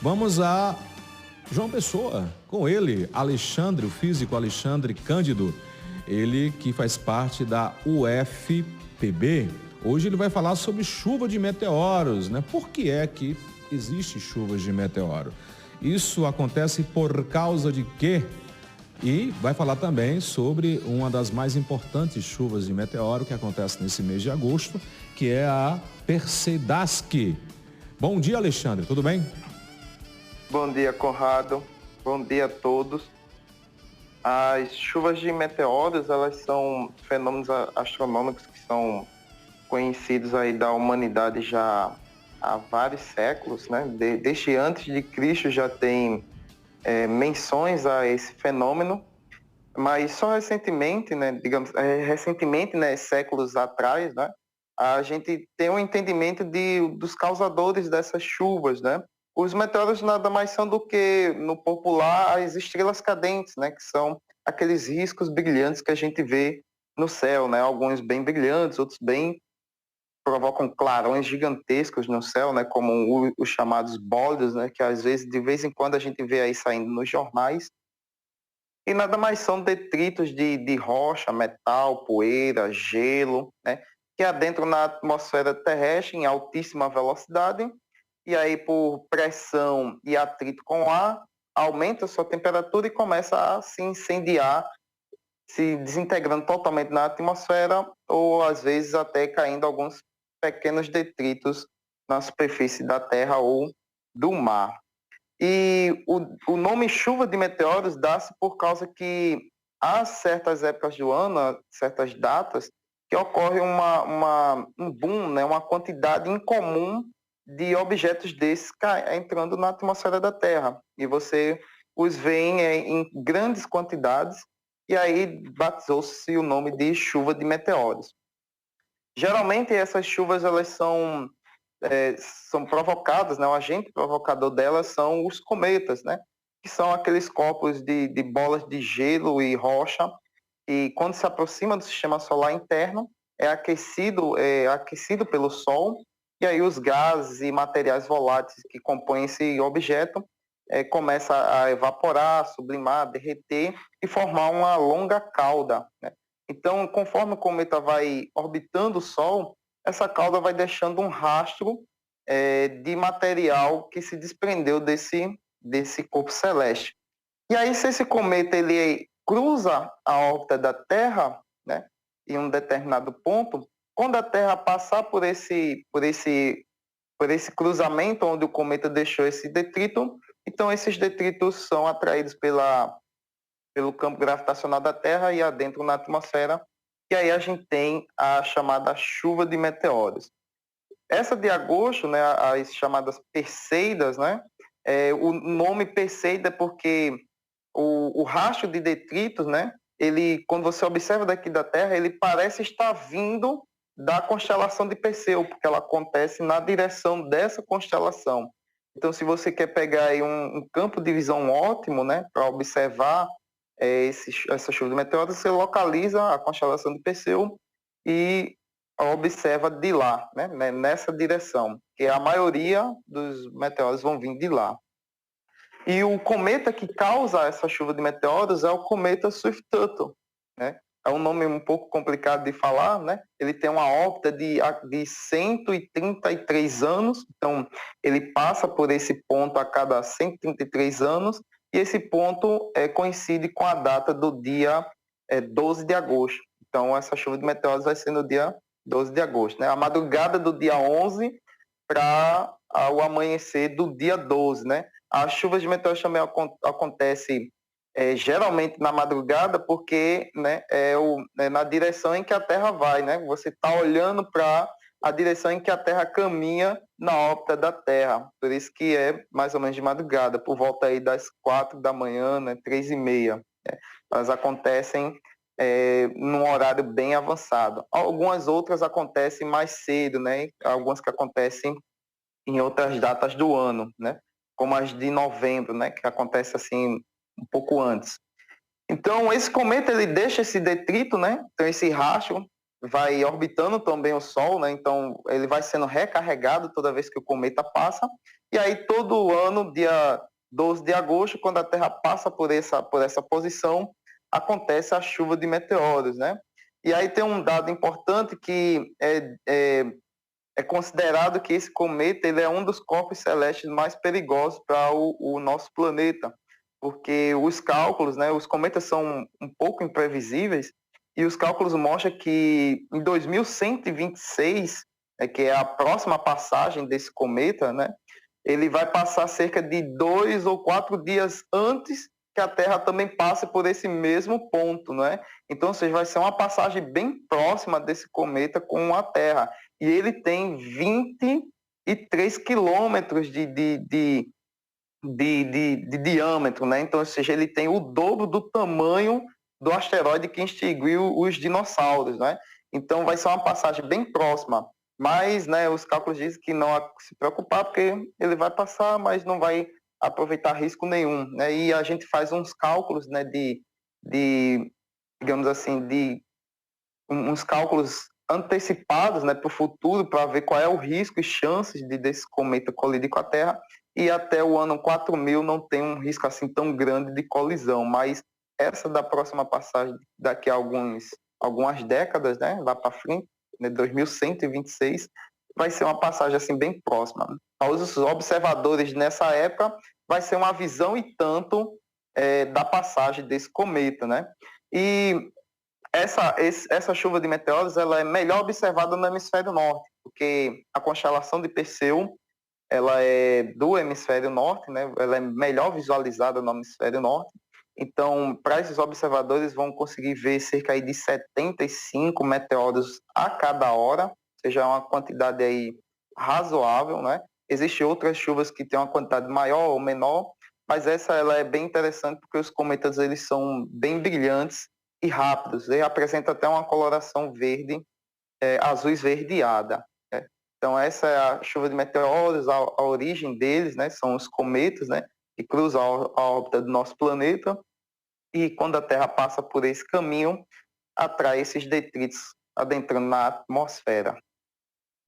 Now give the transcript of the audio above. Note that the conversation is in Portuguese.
Vamos a João Pessoa, com ele, Alexandre, o físico Alexandre Cândido, ele que faz parte da UFPB. Hoje ele vai falar sobre chuva de meteoros, né? Por que é que existe chuvas de meteoro? Isso acontece por causa de quê? E vai falar também sobre uma das mais importantes chuvas de meteoro que acontece nesse mês de agosto, que é a Perseidasque. Bom dia, Alexandre, tudo bem? Bom dia, Conrado. Bom dia a todos. As chuvas de meteoros, elas são fenômenos astronômicos que são conhecidos aí da humanidade já há vários séculos, né? Desde antes de Cristo já tem menções a esse fenômeno, mas só recentemente, né, séculos atrás, né, a gente tem um entendimento dos causadores dessas chuvas, né? Os meteoros nada mais são do que, no popular, as estrelas cadentes, né, que são aqueles riscos brilhantes que a gente vê no céu, né? Alguns bem brilhantes, outros provocam clarões gigantescos no céu, né, como os chamados bólidos, né, que às vezes, de vez em quando, a gente vê aí saindo nos jornais. E nada mais são detritos de rocha, metal, poeira, gelo, né, que adentram na atmosfera terrestre em altíssima velocidade, e aí por pressão e atrito com o ar, aumenta a sua temperatura e começa a se incendiar, se desintegrando totalmente na atmosfera, ou às vezes até caindo alguns pequenos detritos na superfície da Terra ou do mar. E o nome chuva de meteoros dá-se por causa que há certas épocas do ano, certas datas, que ocorre um boom, né, uma quantidade incomum de objetos desses entrando na atmosfera da Terra. E você os vê em grandes quantidades, e aí batizou-se o nome de chuva de meteoros. Geralmente essas chuvas elas são provocadas, né? O agente provocador delas são os cometas, né? Que são aqueles corpos de bolas de gelo e rocha, e quando se aproxima do sistema solar interno, é aquecido pelo Sol, e aí os gases e materiais voláteis que compõem esse objeto começam a evaporar, sublimar, derreter e formar uma longa cauda, né? Então, conforme o cometa vai orbitando o Sol, essa cauda vai deixando um rastro de material que se desprendeu desse corpo celeste. E aí, se esse cometa ele cruza a órbita da Terra, né, em um determinado ponto, quando a Terra passar por esse cruzamento onde o cometa deixou esse detrito, então esses detritos são atraídos pelo campo gravitacional da Terra e adentram na atmosfera, e aí a gente tem a chamada chuva de meteoros. Essa de agosto, né, as chamadas Perseidas, né, o nome Perseida é porque o rastro de detritos, né, ele, quando você observa daqui da Terra, ele parece estar vindo da constelação de Perseu, porque ela acontece na direção dessa constelação. Então, se você quer pegar aí um campo de visão ótimo, né, para observar essa chuva de meteoros, você localiza a constelação de Perseu e observa de lá, né, nessa direção, que a maioria dos meteoros vão vir de lá. E o cometa que causa essa chuva de meteoros é o cometa Swift-Tuttle, né? É um nome um pouco complicado de falar, né? Ele tem uma órbita de 133 anos, então ele passa por esse ponto a cada 133 anos, e esse ponto coincide com a data do dia 12 de agosto. Então essa chuva de meteoros vai ser no dia 12 de agosto, né? A madrugada do dia 11 para o amanhecer do dia 12, né? As chuvas de meteoros também acontecem geralmente na madrugada, porque, né, na direção em que a Terra vai, né? Você está olhando para a direção em que a Terra caminha na órbita da Terra. Por isso que é mais ou menos de madrugada, por volta aí das 4 da manhã, né, 3h30. Né? Elas acontecem num horário bem avançado. Algumas outras acontecem mais cedo, né? Algumas que acontecem em outras datas do ano, né? Como as de novembro, né? Que acontece assim um pouco antes. Então, esse cometa ele deixa esse detrito, né? Então, esse rastro vai orbitando também o Sol, né? Então ele vai sendo recarregado toda vez que o cometa passa. E aí todo ano, dia 12 de agosto, quando a Terra passa por essa posição, acontece a chuva de meteoros, né? E aí tem um dado importante que é considerado que esse cometa ele é um dos corpos celestes mais perigosos para o nosso planeta, porque os cálculos, né, os cometas são um pouco imprevisíveis, e os cálculos mostram que em 2126, que é a próxima passagem desse cometa, né, ele vai passar cerca de 2 ou 4 dias antes que a Terra também passe por esse mesmo ponto, né? Então, ou seja, vai ser uma passagem bem próxima desse cometa com a Terra. E ele tem 23 quilômetros de diâmetro, né? Então, ou seja, ele tem o dobro do tamanho do asteroide que extinguiu os dinossauros, né? Então, vai ser uma passagem bem próxima. Mas, né, os cálculos dizem que não há que se preocupar, porque ele vai passar, mas não vai aproveitar risco nenhum, né? E a gente faz uns cálculos, né, de digamos assim, uns cálculos antecipados, né, para o futuro, para ver qual é o risco e chances desse cometa colidir com a Terra, e até o ano 4000 não tem um risco assim tão grande de colisão, mas essa da próxima passagem, daqui a algumas décadas, né, lá para frente, né, 2126, vai ser uma passagem assim bem próxima. Aos observadores nessa época, vai ser uma visão e tanto da passagem desse cometa, né? E essa chuva de meteoros ela é melhor observada no hemisfério norte, porque a constelação de Perseu ela é do hemisfério norte, né? Ela é melhor visualizada no hemisfério norte. Então, para esses observadores, vão conseguir ver cerca de 75 meteoros a cada hora, ou seja, uma quantidade aí razoável, né? Existem outras chuvas que têm uma quantidade maior ou menor, mas essa ela é bem interessante porque os cometas eles são bem brilhantes e rápidos. Ele apresenta até uma coloração verde, azul esverdeada. Né? Então essa é a chuva de meteoros, a origem deles, né? São os cometas, né? Que cruzam a órbita do nosso planeta e quando a Terra passa por esse caminho, atrai esses detritos adentrando na atmosfera.